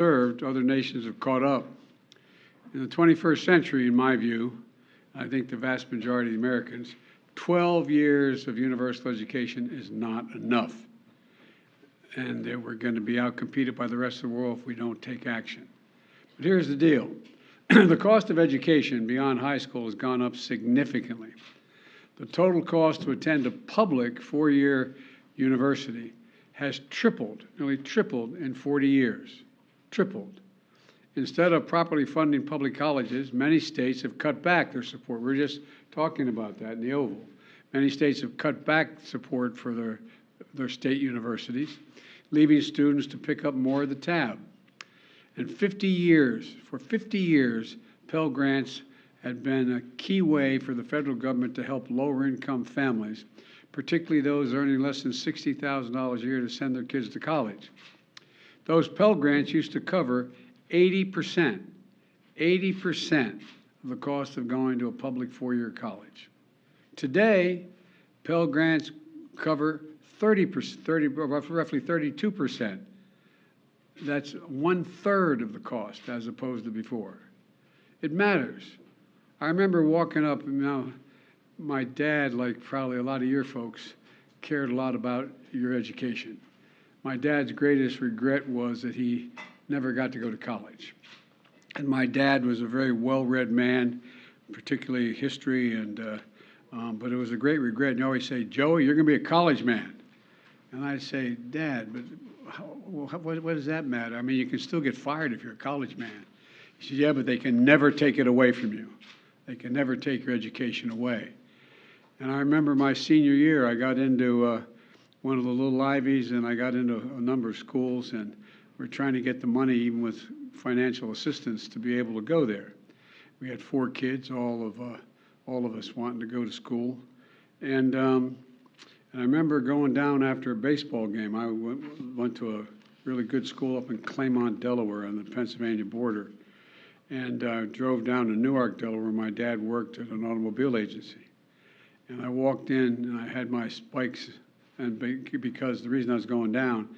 observed, other nations have caught up. In the 21st century, in my view, I think the vast majority of Americans, 12 years of universal education is not enough. And that we're going to be outcompeted by the rest of the world if we don't take action. But here's the deal. The cost of education beyond high school has gone up significantly. The total cost to attend a public four-year university has tripled, nearly tripled in 40 years. Tripled. Instead of properly funding public colleges, many states have cut back their support. We were just talking about that in the Oval. Many states have cut back support for their state universities, leaving students to pick up more of the tab. And for 50 years, Pell Grants had been a key way for the federal government to help lower-income families, particularly those earning less than $60,000 a year, to send their kids to college. Those Pell Grants used to cover 80% of the cost of going to a public four-year college. Today, Pell Grants cover roughly 32%. That's 1/3 of the cost as opposed to before. It matters. I remember walking up, my dad, like probably a lot of your folks, cared a lot about your education. My dad's greatest regret was that he never got to go to college. And my dad was a very well-read man, particularly history, but it was a great regret. And he always say, "Joey, you're going to be a college man." And I'd say, "Dad, but what does that matter? I mean, you can still get fired if you're a college man." He said, "Yeah, but they can never take it away from you. They can never take your education away." And I remember my senior year, I got into one of the little Ivies, and I got into a number of schools, and we're trying to get the money, even with financial assistance, to be able to go there. We had 4 kids, all of us wanting to go to school. And I remember going down after a baseball game. I went to a really good school up in Claymont, Delaware, on the Pennsylvania border, and drove down to Newark, Delaware, where my dad worked at an automobile agency. And I walked in, and I had my spikes, and because the reason I was going down,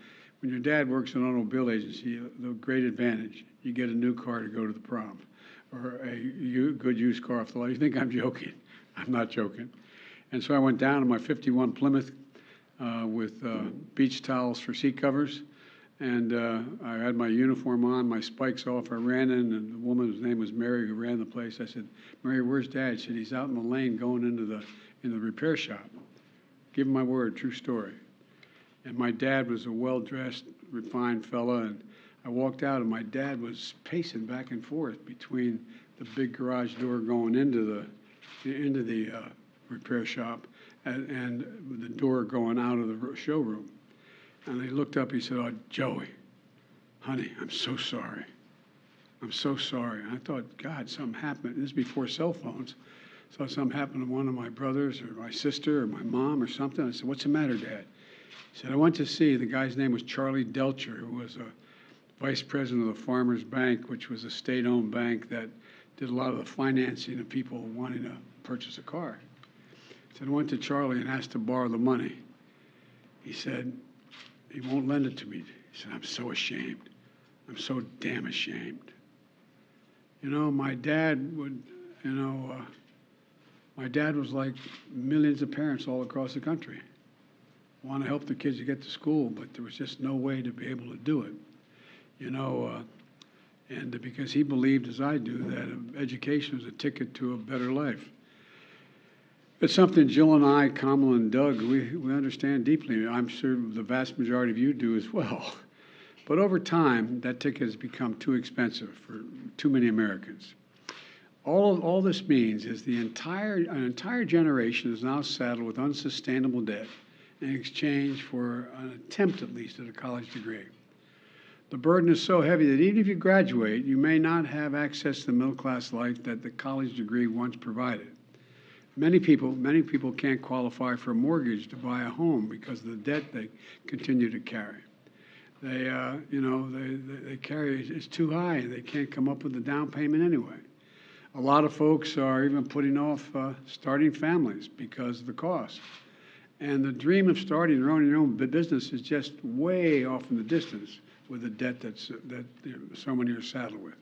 when your dad works in an automobile agency, the great advantage, you get a new car to go to the prom, or a good used car off the lot. You think I'm joking? I'm not joking. And so I went down to my 51 Plymouth with beach towels for seat covers, and I had my uniform on, my spikes off. I ran in, and the woman's name was Mary, who ran the place. I said, "Mary, where's Dad?" She said, "He's out in the lane going into the repair shop." Give him my word, true story. And my dad was a well-dressed, refined fella, and I walked out, and my dad was pacing back and forth between the big garage door going into the repair shop and the door going out of the showroom. And he looked up, he said, "Oh, Joey, honey, I'm so sorry. I'm so sorry." And I thought, God, something happened. This is before cell phones. So something happened to one of my brothers or my sister or my mom or something. I said, "What's the matter, Dad?" He said, "I went to see," the guy's name was Charlie Delcher, who was a vice president of the Farmers Bank, which was a state-owned bank that did a lot of the financing of people wanting to purchase a car. He said, "I went to Charlie and asked to borrow the money." He said, "He won't lend it to me." He said, "I'm so ashamed. I'm so damn ashamed." My dad would, my dad was like millions of parents all across the country. Want to help the kids to get to school, but there was just no way to be able to do it. And because he believed, as I do, that education was a ticket to a better life. It's something Jill and I, Kamala and Doug, we understand deeply. I'm sure the vast majority of you do as well. But over time, that ticket has become too expensive for too many Americans. All this means is an entire generation is now saddled with unsustainable debt in exchange for an attempt, at least, at a college degree. The burden is so heavy that even if you graduate, you may not have access to the middle-class life that the college degree once provided. Many people can't qualify for a mortgage to buy a home because of the debt they continue to carry. They carry, it's too high. They can't come up with the down payment anyway. A lot of folks are even putting off starting families because of the cost. And the dream of starting or owning your own business is just way off in the distance. with the debt that so many are saddled with.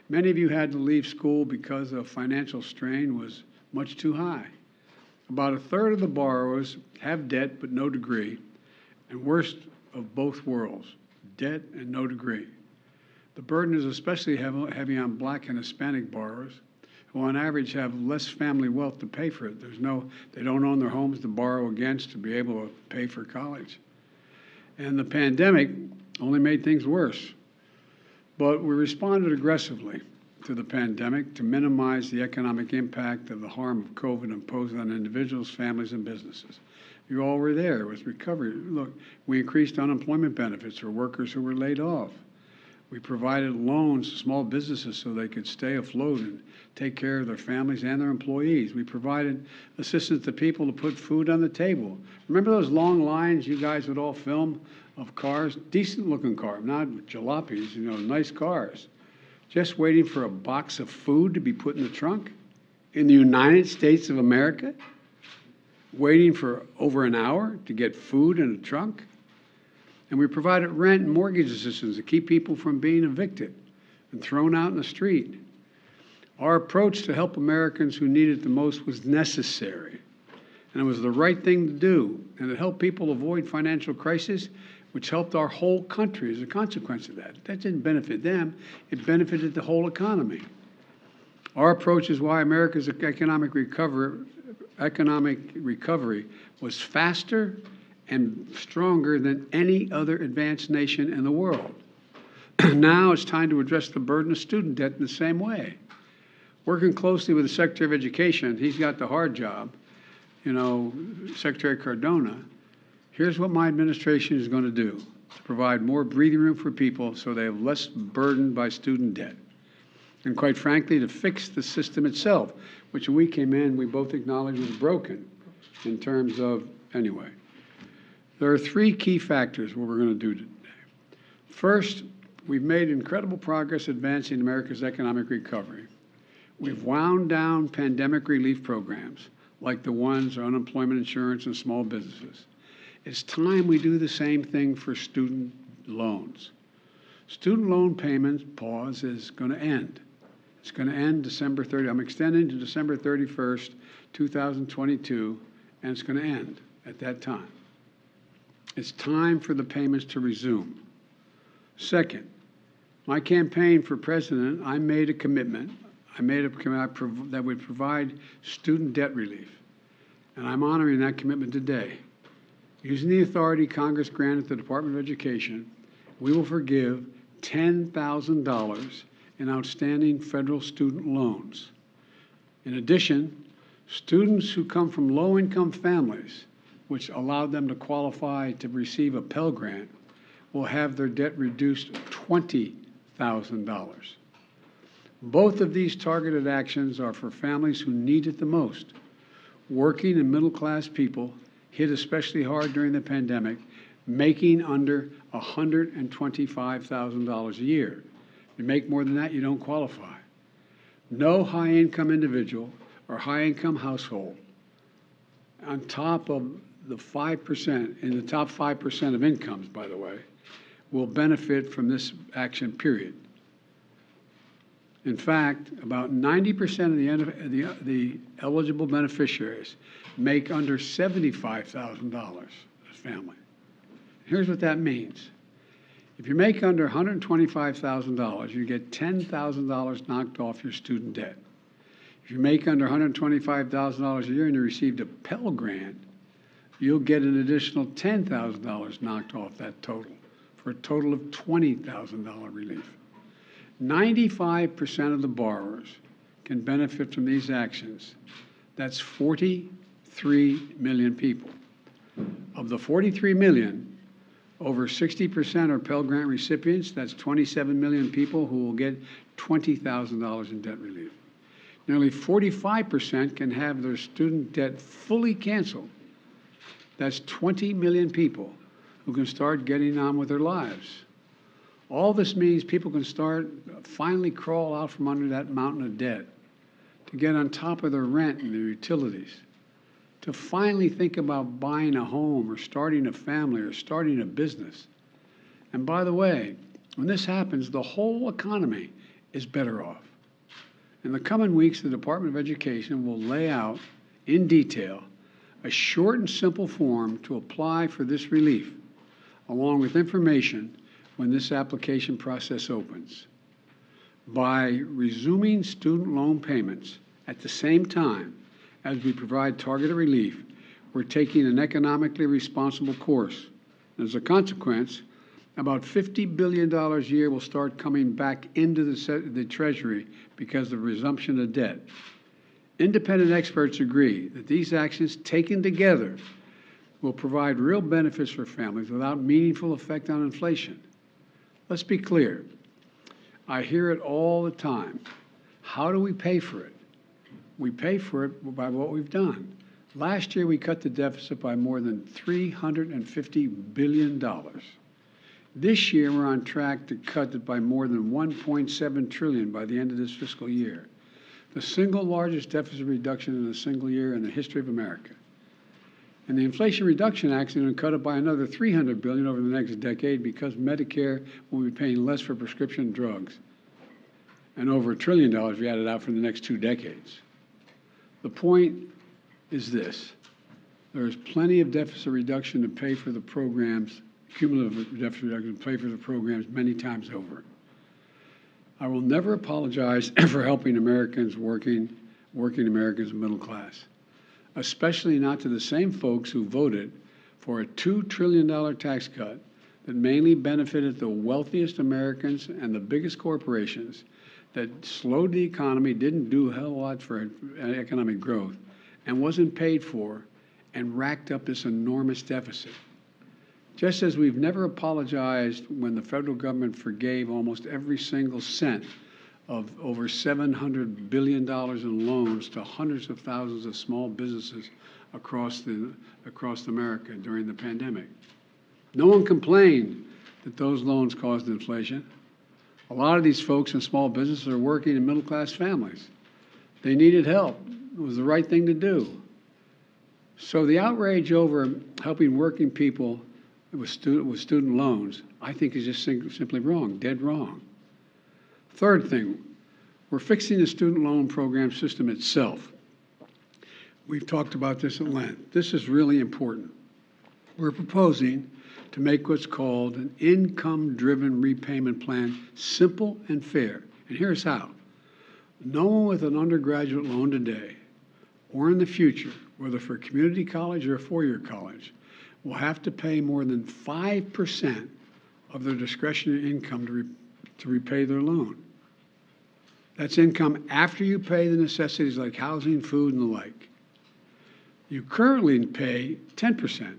Many of you had to leave school because the financial strain was much too high. About a third of the borrowers have debt but no degree, and worst of both worlds, debt and no degree. The burden is especially heavy on Black and Hispanic borrowers, who on average have less family wealth to pay for it. They don't own their homes to borrow against to be able to pay for college. And the pandemic only made things worse. But we responded aggressively to the pandemic to minimize the economic impact of the harm of COVID imposed on individuals, families, and businesses. You all were there. It was recovery. Look, we increased unemployment benefits for workers who were laid off. We provided loans to small businesses so they could stay afloat and take care of their families and their employees. We provided assistance to people to put food on the table. Remember those long lines you guys would all film of cars? Decent-looking cars, not jalopies, nice cars. Just waiting for a box of food to be put in the trunk in the United States of America? Waiting for over an hour to get food in a trunk? And we provided rent and mortgage assistance to keep people from being evicted and thrown out in the street. Our approach to help Americans who need it the most was necessary, and it was the right thing to do, and it helped people avoid financial crisis, which helped our whole country as a consequence of that. That didn't benefit them, it benefited the whole economy. Our approach is why America's economic recovery was faster and stronger than any other advanced nation in the world. Now it's time to address the burden of student debt in the same way. Working closely with the Secretary of Education, he's got the hard job, Secretary Cardona. Here's what my administration is going to do to provide more breathing room for people so they have less burden by student debt. And quite frankly, to fix the system itself, which when we came in, we both acknowledged was broken in terms of, anyway. There are three key factors what we're going to do today. First, we've made incredible progress advancing America's economic recovery. We've wound down pandemic relief programs like the ones on unemployment insurance and small businesses. It's time we do the same thing for student loans. Student loan payments pause is going to end. It's going to end December 30. I'm extending to December 31st, 2022, and it's going to end at that time. It's time for the payments to resume. Second, my campaign for president, I made a commitment. That would provide student debt relief, and I'm honoring that commitment today. Using the authority Congress granted the Department of Education, we will forgive $10,000 in outstanding federal student loans. In addition, students who come from low-income families, which allowed them to qualify to receive a Pell Grant, will have their debt reduced $20,000. Both of these targeted actions are for families who need it the most. Working and middle-class people hit especially hard during the pandemic, making under $125,000 a year. If you make more than that, you don't qualify. No high-income individual or high-income household on top of the 5%, in the top 5% of incomes, by the way, will benefit from this action, period. In fact, about 90% of the eligible beneficiaries make under $75,000 as a family. Here's what that means. If you make under $125,000, you get $10,000 knocked off your student debt. If you make under $125,000 a year and you received a Pell Grant, you'll get an additional $10,000 knocked off that total, for a total of $20,000 relief. 95% of the borrowers can benefit from these actions. That's 43 million people. Of the 43 million, over 60% are Pell Grant recipients. That's 27 million people who will get $20,000 in debt relief. Nearly 45% can have their student debt fully canceled. That's 20 million people who can start getting on with their lives. All this means people can finally crawl out from under that mountain of debt, to get on top of their rent and their utilities, to finally think about buying a home or starting a family or starting a business. And by the way, when this happens, the whole economy is better off. In the coming weeks, the Department of Education will lay out in detail a short and simple form to apply for this relief, along with information when this application process opens. By resuming student loan payments at the same time as we provide targeted relief, we're taking an economically responsible course. As a consequence, about $50 billion a year will start coming back into the Treasury because of resumption of debt. Independent experts agree that these actions taken together will provide real benefits for families without meaningful effect on inflation. Let's be clear. I hear it all the time. How do we pay for it? We pay for it by what we've done. Last year, we cut the deficit by more than $350 billion. This year, we're on track to cut it by more than $1.7 trillion by the end of this fiscal year, the single largest deficit reduction in a single year in the history of America. And the Inflation Reduction Act is going to cut it by another $300 billion over the next decade because Medicare will be paying less for prescription drugs, and over $1 trillion if you add it out for the next 2 decades. The point is this: there is plenty of deficit reduction to pay for the programs, cumulative deficit reduction to pay for the programs many times over. I will never apologize for helping Americans, working Americans and middle class, especially not to the same folks who voted for a $2 trillion tax cut that mainly benefited the wealthiest Americans and the biggest corporations, that slowed the economy, didn't do a hell of a lot for economic growth, and wasn't paid for, and racked up this enormous deficit. Just as we've never apologized when the federal government forgave almost every single cent of over $700 billion in loans to hundreds of thousands of small businesses across America during the pandemic. No one complained that those loans caused inflation. A lot of these folks in small businesses are working in middle-class families. They needed help. It was the right thing to do. So the outrage over helping working people with student loans, I think, is just simply wrong, dead wrong. Third thing, we're fixing the student loan program system itself. We've talked about this at length. This is really important. We're proposing to make what's called an income-driven repayment plan simple and fair. And here's how. No one with an undergraduate loan today or in the future, whether for community college or a four-year college, will have to pay more than 5% of their discretionary income to repay their loan. That's income after you pay the necessities like housing, food, and the like. You currently pay 10%.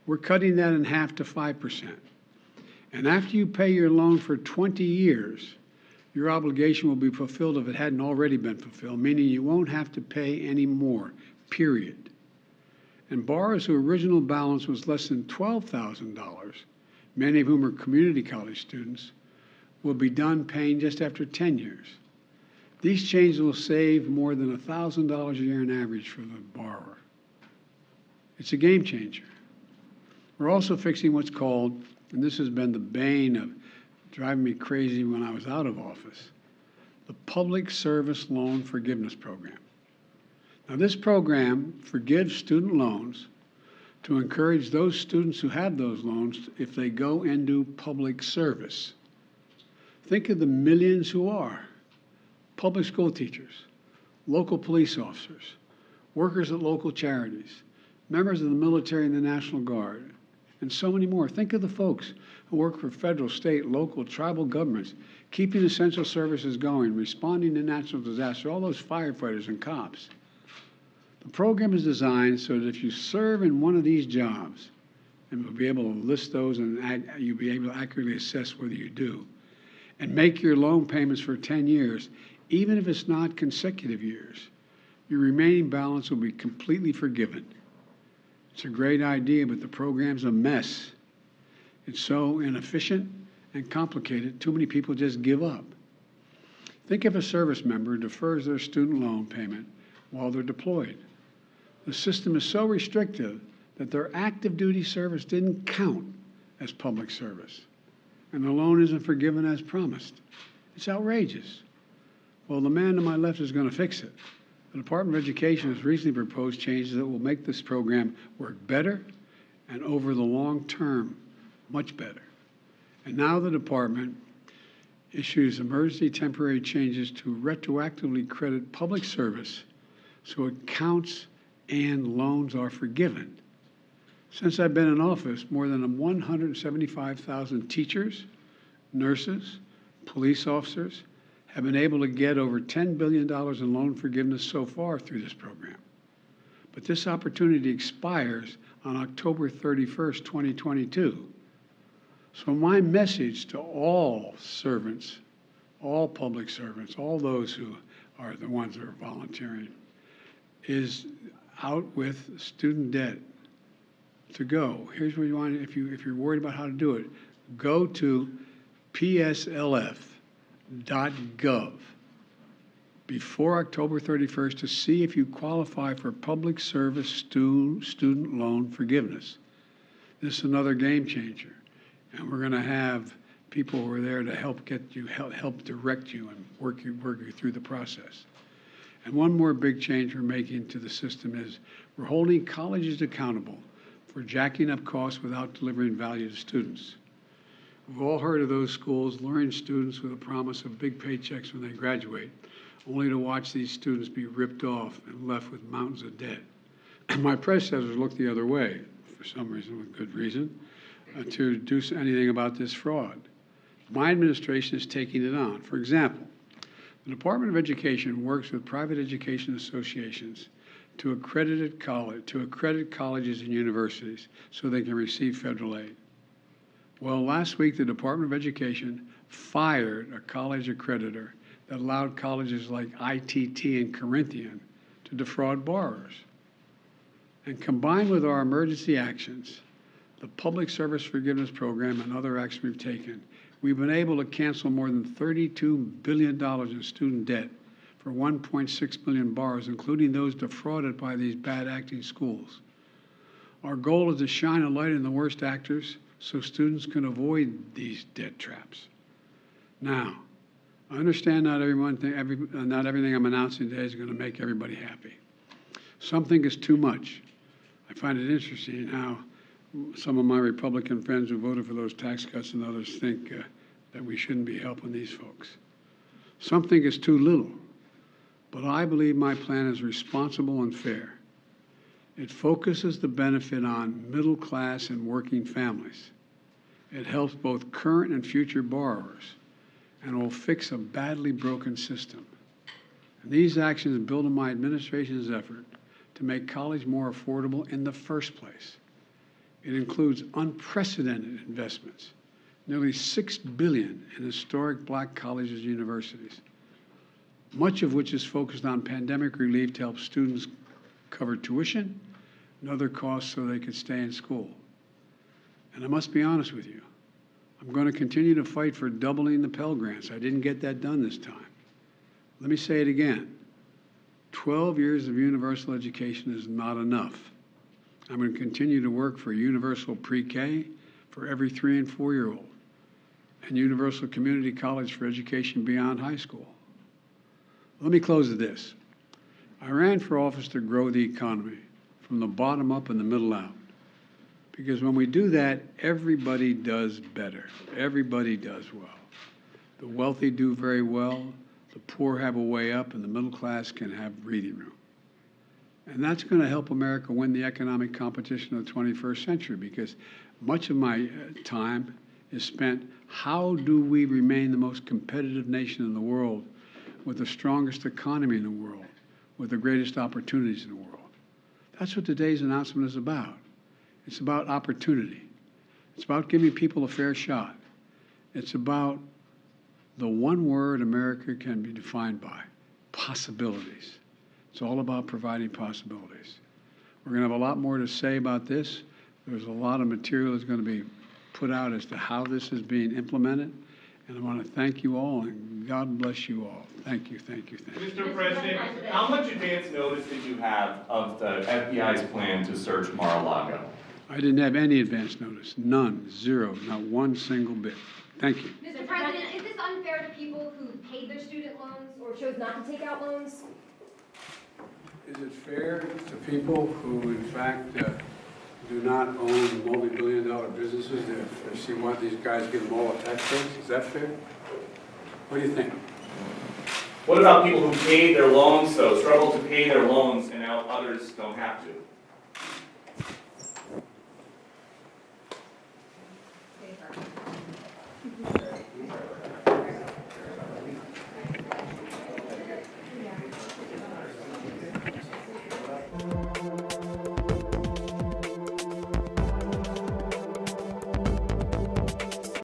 We're cutting that in half to 5%. And after you pay your loan for 20 years, your obligation will be fulfilled if it hadn't already been fulfilled, meaning you won't have to pay any more, period. And borrowers whose original balance was less than $12,000, many of whom are community college students, will be done paying just after 10 years. These changes will save more than $1,000 a year on average for the borrower. It's a game changer. We're also fixing what's called, and this has been the bane of driving me crazy when I was out of office, the Public Service Loan Forgiveness Program. Now, this program forgives student loans to encourage those students who have those loans if they go and do public service. Think of the millions who are public school teachers, local police officers, workers at local charities, members of the military and the National Guard, and so many more. Think of the folks who work for federal, state, local, tribal governments, keeping essential services going, responding to natural disaster, all those firefighters and cops. The program is designed so that if you serve in one of these jobs, and we'll be able to list those and you'll be able to accurately assess whether you do, and make your loan payments for 10 years, even if it's not consecutive years, your remaining balance will be completely forgiven. It's a great idea, but the program's a mess. It's so inefficient and complicated, too many people just give up. Think if a service member defers their student loan payment while they're deployed. The system is so restrictive that their active duty service didn't count as public service. and the loan isn't forgiven as promised. It's outrageous. Well, the man to my left is going to fix it. The Department of Education has recently proposed changes that will make this program work better and over the long term, much better. And now the department issues emergency temporary changes to retroactively credit public service so accounts and loans are forgiven. Since I've been in office, more than 175,000 teachers, nurses, police officers have been able to get over $10 billion in loan forgiveness so far through this program. But this opportunity expires on October 31st, 2022. So my message to all servants, all public servants, all those who are the ones that are volunteering, is out with student debt to go. Here's where you want, if you're worried about how to do it, go to pslf.gov before October 31st to see if you qualify for public service student loan forgiveness. This is another game changer. And we're going to have people who are there to help get you, help direct you and work you through the process. And one more big change we're making to the system is we're holding colleges accountable for jacking up costs without delivering value to students. We've all heard of those schools luring students with a promise of big paychecks when they graduate, only to watch these students be ripped off and left with mountains of debt. My predecessors looked the other way, for some reason, with good reason, to do anything about this fraud. My administration is taking it on. For example, the Department of Education works with private education associations to accredit colleges and universities so they can receive federal aid. Well, last week the Department of Education fired a college accreditor that allowed colleges like ITT and Corinthian to defraud borrowers. And combined with our emergency actions, the Public Service Forgiveness Program and other actions we've taken, we've been able to cancel more than $32 billion in student debt for 1.6 million borrowers, including those defrauded by these bad acting schools. Our goal is to shine a light on the worst actors so students can avoid these debt traps. Now, I understand not everything I'm announcing today is going to make everybody happy. Something is too much. I find it interesting how some of my Republican friends who voted for those tax cuts and others think that we shouldn't be helping these folks. Something is too little, but I believe my plan is responsible and fair. It focuses the benefit on middle class and working families. It helps both current and future borrowers, and will fix a badly broken system. And these actions build on my administration's effort to make college more affordable in the first place. It includes unprecedented investments, nearly $6 billion in historic black colleges and universities, much of which is focused on pandemic relief to help students cover tuition and other costs so they could stay in school. And I must be honest with you, I'm going to continue to fight for doubling the Pell Grants. I didn't get that done this time. Let me say it again. 12 years of universal education is not enough. I'm going to continue to work for universal pre-K for every 3- and 4-year-old, and universal community college for education beyond high school. Let me close with this. I ran for office to grow the economy from the bottom up and the middle out. Because when we do that, everybody does better. Everybody does well. The wealthy do very well, the poor have a way up, and the middle class can have breathing room. And that's going to help America win the economic competition of the 21st century, because much of my time is spent, how do we remain the most competitive nation in the world with the strongest economy in the world, with the greatest opportunities in the world? That's what today's announcement is about. It's about opportunity. It's about giving people a fair shot. It's about the one word America can be defined by, possibilities. It's all about providing possibilities. We're going to have a lot more to say about this. There's a lot of material that's going to be put out as to how this is being implemented. And I want to thank you all, and God bless you all. Thank you, thank you, thank you. Mr. President, how much advance notice did you have of the FBI's plan to search Mar-a-Lago? I didn't have any advance notice. None. Zero. Not one single bit. Thank you. Mr. President, is this unfair to people who paid their student loans or chose not to take out loans? Is it fair to people who in fact do not own multi-billion-dollar businesses if see why these guys give them all a tax breaks? Is that fair? What do you think? What about people who paid their loans, though, struggle to pay their loans, and now others don't have to?